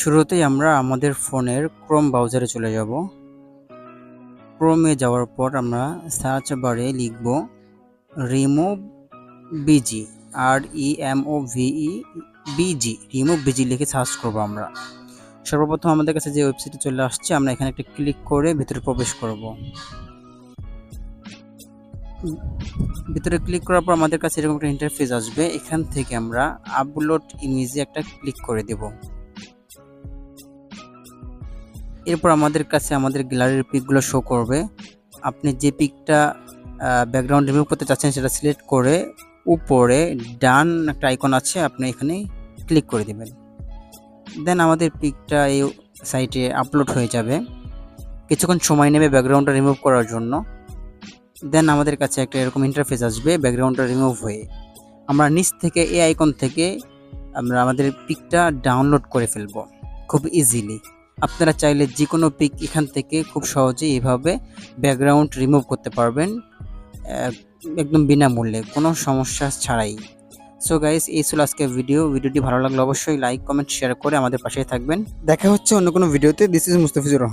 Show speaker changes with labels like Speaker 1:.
Speaker 1: শুরুতেই আমরা আমাদের ফোনের ক্রোম ব্রাউজারে চলে যাব। ক্রোমে যাওয়ার পর আমরা সার্চ বারে লিখব remove busy, REMOVE remove busy লিখে সার্চ করব। আমরা সর্বপ্রথম আমাদের কাছে যে ওয়েবসাইটে চলে আসছে, আমরা এখানে একটা ক্লিক করে ভিতরে প্রবেশ করব। ভিতরে ক্লিক করার পর আমাদের কাছে এরকম একটা ইন্টারফেস আসবে। এখান থেকে আমরা আপলোড ইমেজে একটা ক্লিক করে দেব। এরপর আমাদের কাছে আমাদের গ্যালারির পিকগুলো শো করবে। আপনি যে পিকটা ব্যাকগ্রাউন্ড রিমুভ করতে চাচ্ছেন সেটা সিলেক্ট করে উপরে ডান একটা আইকন আছে, আপনি এখানে ক্লিক করে দেবেন। দেন আমাদের পিকটা এই সাইটে আপলোড হয়ে যাবে। কিছুক্ষণ সময় নেবে ব্যাকগ্রাউন্ডটা রিমুভ করার জন্য। দেন আমাদের কাছে একটা এরকম ইন্টারফেস আসবে ব্যাকগ্রাউন্ডটা রিমুভ হয়ে। আমরা নিচ থেকে এই আইকন থেকে আমরা আমাদের পিকটা ডাউনলোড করে ফেলবো খুব ইজিলি। আপনারা চাইলে যে কোনো পিক এখান থেকে খুব সহজেই এভাবে ব্যাকগ্রাউন্ড রিমুভ করতে পারবেন, একদম বিনামূল্যে, কোনো সমস্যা ছাড়াই। সো গাইস, এই ছিল আজকের ভিডিওটি ভালো লাগলে অবশ্যই লাইক কমেন্ট শেয়ার করে আমাদের পাশেই থাকবেন। দেখা হচ্ছে অন্য কোনো ভিডিওতে। This is Mustafizur Rahman.